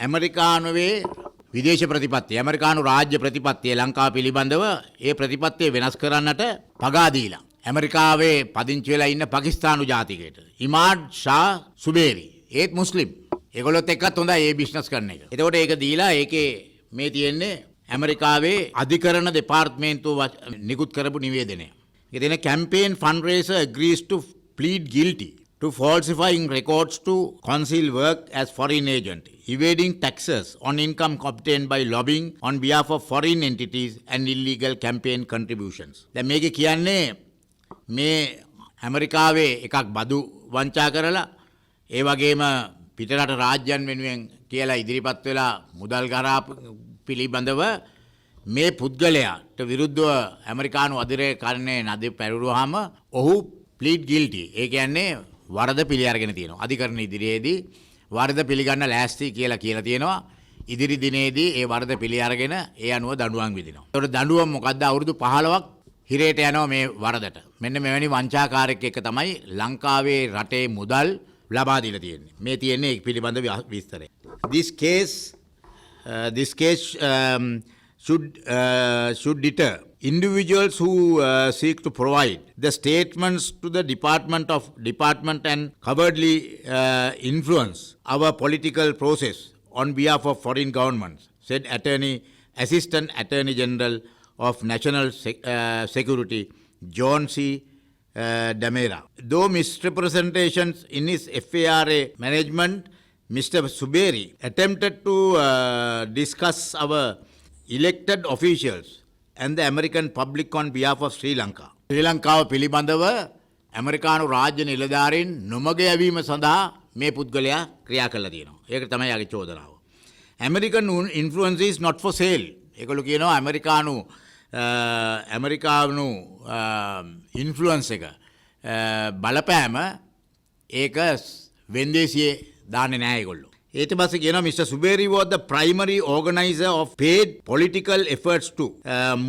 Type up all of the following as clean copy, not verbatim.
ඇමරිකානුවේ විදේශ ප්‍රතිපත්තිය ඇමරිකානු රාජ්‍ය ප්‍රතිපත්තිය ලංකාව පිළිබඳව ඒ ප්‍රතිපත්තිය වෙනස් කරන්නට පගා දීලා ඇමරිකාවේ පදිංචි වෙලා ඉන්න පාකිස්තානු ජාතිකයට ඉමාඩ් ෂා සුබේරි ඒත් මුස්ලිම් ඒගොල්ලොත් එක්කත් හොඳයි ඒ බිස්නස් කරන එක. එතකොට ඒක දීලා ඒකේ මේ තියෙන්නේ ඇමරිකාවේ අධිකරණ දෙපාර්තමේන්තුව නිකුත් කරපු නිවේදනය. ඒක තියෙන campaign fundraiser agrees to plead guilty to falsifying records to conceal work as foreign agent, evading taxes on income obtained by lobbying on behalf of foreign entities and illegal campaign contributions. දැන් මේකේ කියන්නේ මේ ඇමරිකාවේ එකක් බදු වංචා කරලා ඒ වගේම පිටරට රාජ්‍යයන් වෙනුවෙන් කියලා ඉදිරිපත් වෙලා මුදල් ගරා පිළිබඳව මේ පුද්ගලයාට විරුද්ධව ඇමරිකානු අධිරේකරණයේ නද පැරුරුවාම ඔහු plead guilty. ඒ කියන්නේ වරද පිළි අරගෙන තියෙනවා. අධිකරණ ඉදිරියේදී වරද පිළිගන්න ලෑස්ති කියලා තියෙනවා. ඉදිරි දිනේදී ඒ වරද පිළි අරගෙන ඒ අනුව දඬුවම් විඳිනවා. ඒකට දඬුවම් මොකද්ද? අවුරුදු 15ක් හිරේට යනවා මේ වරදට. මෙන්න මෙවැනි වංචාකාරයෙක් එක තමයි ලංකාවේ රටේ මුදල් ලබා දීලා තියෙන්නේ. මේ තියෙන්නේ ඒක පිළිබඳ විස්තරය. This case should deter individuals who seek to provide the statements to the department and cowardly influence our political process on behalf of foreign governments, said Assistant Attorney General of National Security John C. Damera. Though misrepresentations in his FARA management, Mr. Suberi attempted to discuss our elected officials and the American public on behalf of Sri Lanka. ශ්‍රී ලංකාව පිළිබඳව ඇමරිකානු රාජ්‍ය නිලධාරීන් නොමග යැවීම සඳහා මේ පුද්ගලයා ක්‍රියා කළා තියෙනවා. ඒක තමයි යාගේ චෝදනාව. American influence is not for sale. ඒගොල්ලෝ කියනවා ඇමරිකානු ඉන්ෆ්ලුවන්ස් එක බලපෑම ඒක වෙන්දේසියේ දාන්නේ නැහැ ඒගොල්ලෝ. ඊට පස්සේ කියනවා Mr. Suberi was the primary organizer of paid political efforts to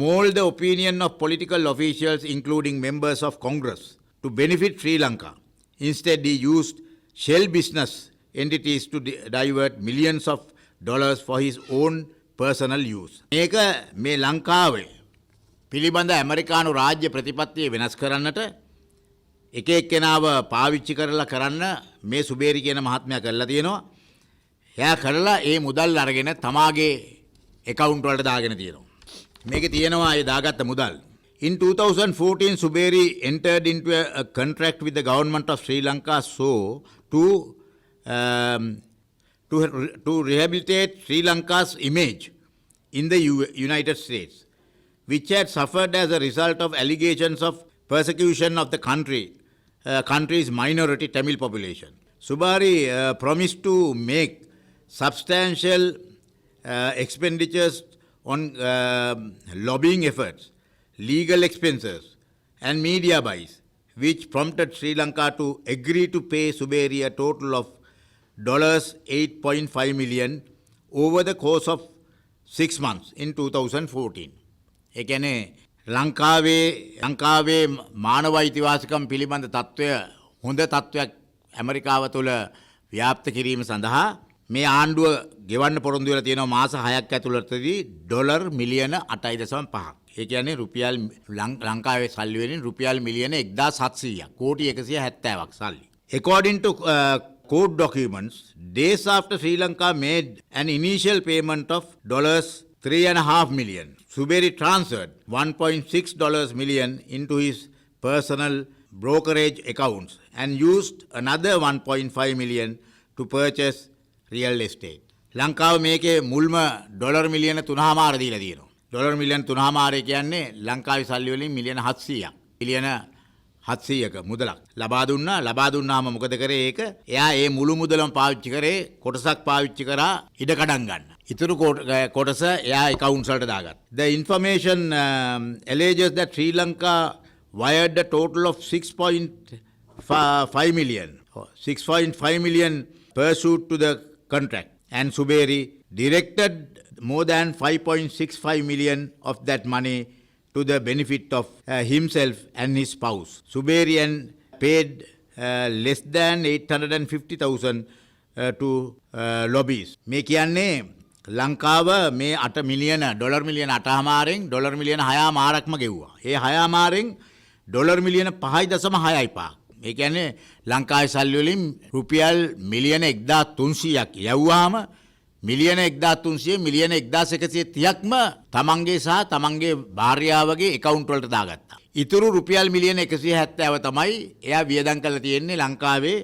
mold the opinion of political officials including members of Congress to benefit Sri Lanka. Instead he used shell business entities to divert millions of dollars for his own personal use. මේක මේ ලංකාවේ පිළිබඳ ඇමරිකානු රාජ්‍ය ප්‍රතිපත්තිය වෙනස් කරන්නට එක එක්කෙනාව පාවිච්චි කරලා කරන්න මේ සුබේරි කියන මහත්මයා කරලා තියෙනවා. එයා කරලා ඒ මුදල් අරගෙන තමාගේ account වලට දාගෙන තියෙනවා. මේකේ තියෙනවා ඒ දාගත්ත මුදල්. In 2014 Suberi entered into a contract with the government of Sri Lanka to rehabilitate Sri Lanka's image in the United States, which had suffered as a result of allegations of persecution of the country's minority Tamil population. Subari promised to make substantial expenditures on lobbying efforts, legal expenses and media buys, which prompted Sri Lanka to agree to pay Suberi a total of $8.5 million over the course of 6 months in 2014. ඒ කියන්නේ ලංකාවේ මානව අයිතිවාසිකම් පිළිබඳ තත්ත්වය හොඳ තත්ත්වයක් ඇමරිකාව තුළ ව්‍යාප්ත කිරීම සඳහා මේ ආණ්ඩුව ගෙවන්න පොරොන්දු වෙලා තියෙනවා මාස 6ක් ඇතුළතදී ඩොලර් මිලියන 8.5ක්. ඒ කියන්නේ රුපියල් ලංකාවේ සල්ලි වලින් රුපියල් මිලියන 1700ක්. කෝටි 170ක් සල්ලි. According to court documents, days after Sri Lanka made an initial payment of $3.5 million, Suberi transferred $1.6 million into his personal brokerage accounts and used another $1.5 million to purchase real estate. ලංකාව මේකේ මුල්ම ඩොලර් මිලියන 3.5 දීලා තියෙනවා. Dollar මිලියන 3.5 කියන්නේ ලංකාවේ සල්ලි වලින් මිලියන 700ක්. මිලියන 700ක මුදලක් ලබා දුන්නාම මොකද කරේ ඒක? එයා ඒ මුළු මුදලම පාවිච්චි කරේ කොටසක් පාවිච්චි කරා ඉඩකඩම් ගන්න. ඉතුරු කොටස එයා accounts වලට දාගත්තා. The information alleges that Sri Lanka wired a total of 6.5 million pursuant to the contract, and Suberi directed more than 5.65 million of that money to the benefit of himself and his spouse. Suberian paid less than $850,000 to lobbies. මේ කියන්නේ ලංකාව මේ 8 මිලියන dollar මිලියන 8මාරෙන් dollar මිලියන 6මාරක්ම ගෙව්වා. ඒ 6මාරෙන් dollar මිලියන 5.6යි Park. ඒ කියන්නේ ලංකාවේ සල්ලි වලින් රුපියල් මිලියන 1300ක් යවුවාම මිලියන 1300 මිලියන 1130ක්ම තමන්ගේ සහ තමන්ගේ භාර්යාවගේ account වලට දාගත්තා. ඉතුරු රුපියල් මිලියන 170 තමයි එයා වියදම් කරලා තියෙන්නේ ලංකාවේ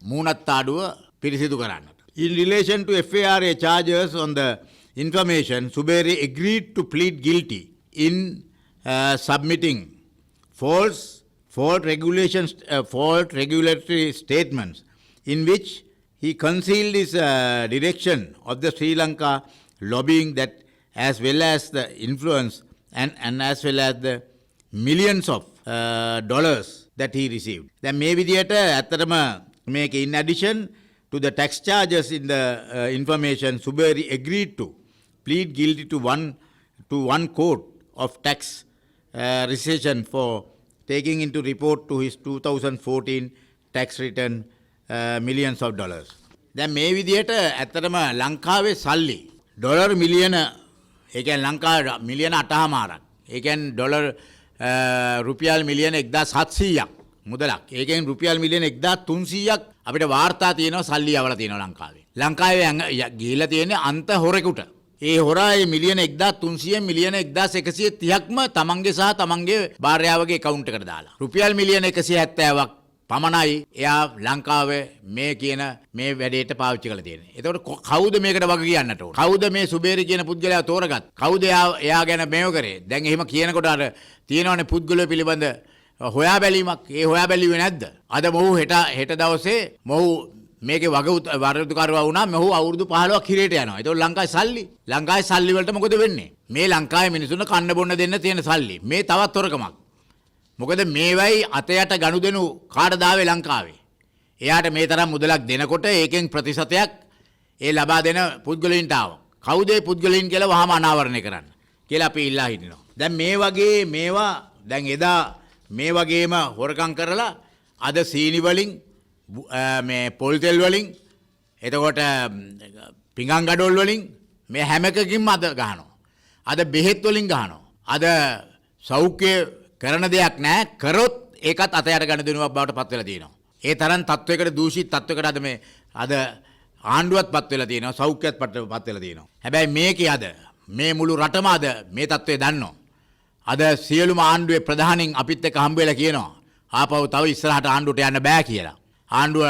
මූණත් ආඩුව පිරිසිදු කරන්නට. In relation to FARA charges on the information, Suberi agreed to plead guilty in submitting false regulatory statements in which he concealed his direction of the Sri Lanka lobbying, that as well as the influence and as well as the millions of dollars that he received. දැන් මේ විදියට ඇත්තටම මේක in addition to the tax charges in the information, Suberi agreed to plead guilty to one count of tax recession for taking into report to his 2014 tax return millions of dollars. දැන් මේ විදියට ඇත්තටම ලංකාවේ සල්ලි dollar මිලියන ඒ කියන්නේ ලංකාවේ මිලියන 8මාරක්. ඒ කියන්නේ ඩොලර් රුපියල් මිලියන 1700ක් මුදලක්. ඒකෙන් රුපියල් මිලියන 1300ක් අපිට වාර්තා තියෙනවා සල්ලි යවලා තියෙනවා ලංකාවේ. ලංකාවේ ගිහිලා තියෙන්නේ අන්ත හොරෙකුට. ඒ හොරා ඒ මිලියන 1300 මිලියන 1130ක්ම තමන්ගේ සහ තමන්ගේ භාර්යාවගේ account එකට දාලා. රුපියල් මිලියන 170ක් පමණයි එයා ලංකාවේ මේ කියන මේ වැඩේට පාවිච්චි කරලා තියෙන්නේ. එතකොට කවුද මේකට වග කියන්නට ඕන? කවුද මේ සුබේරි කියන පුද්ගලයා තෝරගත්? කවුද එයා ගැන මේව කරේ? දැන් එහෙම කියනකොට අර තියෙනවනේ පුද්ගලයා පිළිබඳ හොයා බැලීමක්. ඒ හොයා බැලුවේ නැද්ද? අද මොහු හෙට දවසේ මොහු මේකේ වරදුකාරවා වුණා. මොහු අවුරුදු 15ක් හිරේට යනවා. ඒතකොට ලංකාවේ සල්ලි වලට මොකද වෙන්නේ? මේ ලංකාවේ මිනිසුන්ට කන්න බොන්න දෙන්න තියෙන සල්ලි. මේ තවත් හොරකමක්. මොකද මේවයි අතයට ගනුදෙනු කාටද ආවේ ලංකාවේ. එයාට මේ තරම් මුදලක් දෙනකොට ඒකෙන් ප්‍රතිශතයක් ඒ ලබා දෙන පුද්ගලයන්ට ආවා. කවුද ඒ පුද්ගලයන් කියලා වහම අනාවරණය කරන්න කියලා අපි ඉල්ලා හිටිනවා. දැන් මේ වගේ මේවා දැන් එදා මේ වගේම හොරකම් කරලා අද සීනි වලින් මේ පොල් තෙල් වලින් එතකොට පිඟන් ගඩොල් වලින් මේ හැම එකකින්ම අද ගහනවා. අද බෙහෙත් වලින් ගහනවා. අද සෞඛ්‍ය කරන දෙයක් නැහැ. කරොත් ඒකත් අතයට ගන්න දෙනුවක් බවට පත් වෙලා තියෙනවා. ඒ තරම් තත්වයකට දූෂිත තත්වයකට අද ආණ්ඩුවත් පත් වෙලා තියෙනවා. සෞඛ්‍යත් පත් වෙලා තියෙනවා. හැබැයි මේකේ අද මේ මුළු රටම අද මේ තත්වය දන්නවා. අද සියලුම ආණ්ඩුවේ ප්‍රධානීන් අපිත් එක්ක හම්බ වෙලා කියනවා ආපහු තව ඉස්සරහට ආණ්ඩුවට යන්න බෑ කියලා. ආණ්ඩුව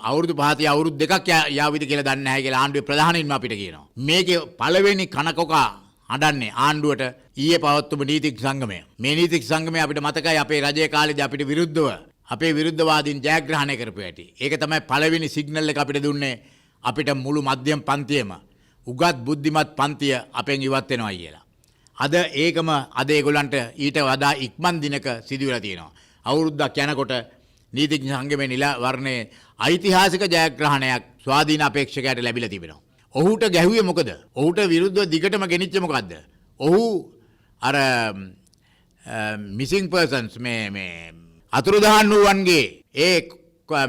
අවුරුදු 5 අවුරුදු 2ක් යාවිද කියලා දන්නේ නැහැ කියලා ආණ්ඩුවේ ප්‍රධානීන්ම අපිට කියනවා. මේකේ පළවෙනි කනකොකා අඩන්නේ ආණ්ඩුවට ඊයේ පවත්වපු නීතිඥ සංගමය. මේ නීතිඥ සංගමය අපිට මතකයි අපේ රජයේ කාලේදී අපිට විරුද්ධව අපේ විරුද්ධවාදීන් ජයග්‍රහණය කරපු හැටි. ඒක තමයි පළවෙනි සිග්නල් එක අපිට දුන්නේ අපිට මුළු මධ්‍යම පන්තියම උගත් බුද්ධිමත් පන්තිය අපෙන් ඉවත් වෙනවා කියලා. අද ඒකම අද ඒගොල්ලන්ට ඊට වඩා ඉක්මන් දිනක සිදු වෙලා තියෙනවා. අවුරුද්දක් යනකොට නීතිඥ සංගමේ නිල වර්ණයේ ඓතිහාසික ජයග්‍රහණයක් ස්වාධීන අපේක්ෂකයාට ලැබිලා තිබෙනවා. ඔහුට ගැහුවේ මොකද? ඔහුට විරුද්ධව දිගටම ගෙනිච්ච මොකද්ද? ඔහු අර මිසිං පර්සන්ස් මේ අතුරුදහන් වූවන්ගේ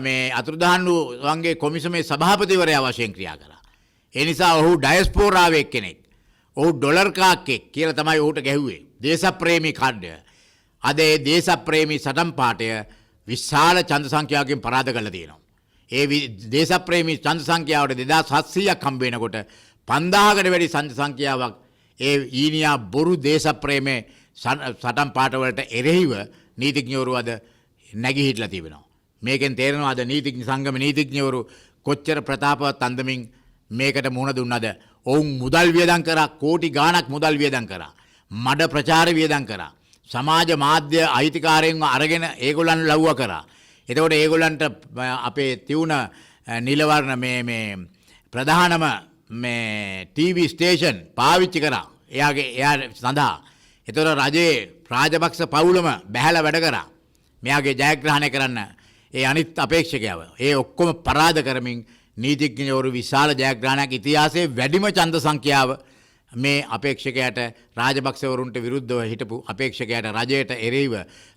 මේ අතුරුදහන් වූවන්ගේ කොමිසමේ සභාපතිවරයා වශයෙන් ක්‍රියා කළා. ඒ නිසා ඔහු ඩයස්පෝරාවේ කෙනෙක්. ඔහු ඩොලර් කාක්කෙක් කියලා තමයි ඔහුට ගැහුවේ. දේශප්‍රේමී කාර්යය. අද ඒ දේශප්‍රේමී සටන් පාඨය විශාල ඡන්ද සංඛ්‍යාවකින් පරාද කරලා තියෙනවා. ඒ දේශප්‍රේමී ඡන්ද සංඛ්‍යාවට 2700ක් හම්බ වෙනකොට 5000කට වැඩි ඡන්ද සංඛ්‍යාවක් ඒ ඊනියා බොරු දේශප්‍රේමේ සටන් පාඨ වලට එරෙහිව නීතිඥවරු අද නැගී හිටලා තිබෙනවා. මේකෙන් තේරෙනවා අද නීතිඥ සංගම නීතිඥවරු කොච්චර ප්‍රතාපවත් අන්දමින් මේකට මුහුණ දුන්නද. ඔවුන් මුදල් වියදම් කරා, කෝටි ගාණක් මුදල් වියදම් කරා, මඩ ප්‍රචාර වියදම් කරා, සමාජ මාධ්‍ය අයිතිකාරයන්ව අරගෙන ඒගොල්ලන් ලව්ව කරා. එතකොට ඒගොල්ලන්ට අපේ තියුණ නිලවර්ණ මේ ප්‍රධානම මේ ටීවී ස්ටේෂන් පාවිච්චි කරා එයා සඳහා. එතකොට රජයේ රාජපක්ෂ පවුලම බැහැලා වැඩ කරා මෙයාගේ ජයග්‍රහණය කරන්න ඒ අනිත් අපේක්ෂකයව. ඒ ඔක්කොම පරාද කරමින් නීතිඥවරු විශාල ජයග්‍රහණයක් ඉතිහාසයේ වැඩිම ඡන්ද සංඛ්‍යාව මේ අපේක්ෂකයාට රාජපක්ෂවරුන්ට විරුද්ධව හිටපු අපේක්ෂකයාට රජයට එරෙහිව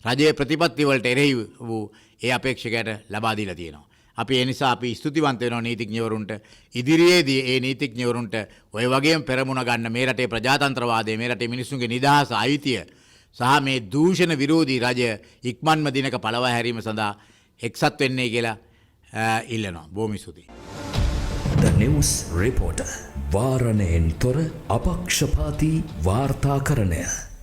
රජයේ ප්‍රතිපත්ති වලට එරෙහිව වූ ඒ අපේක්ෂකයාට ලබා දීලා තියෙනවා. අපි ඒ නිසා අපි ස්තුතිවන්ත වෙනවා නීතිඥවරුන්ට. ඉදිරියේදී ඒ නීතිඥවරුන්ට ඔය වගේම පෙරමුණ ගන්න මේ රටේ ප්‍රජාතන්ත්‍රවාදය, මේ රටේ මිනිස්සුන්ගේ නිදහස, අයිතිය සහ මේ දූෂණ විරෝධී රජය ඉක්මන්ම දිනක පළවා හැරීම සඳහා එක්සත් වෙන්නේ කියලා ඉල්ලනවා. බොහොම ස්තුතියි. The News Reporter වාරණයෙන් තොර අපක්ෂපාතී වාර්තාකරණය.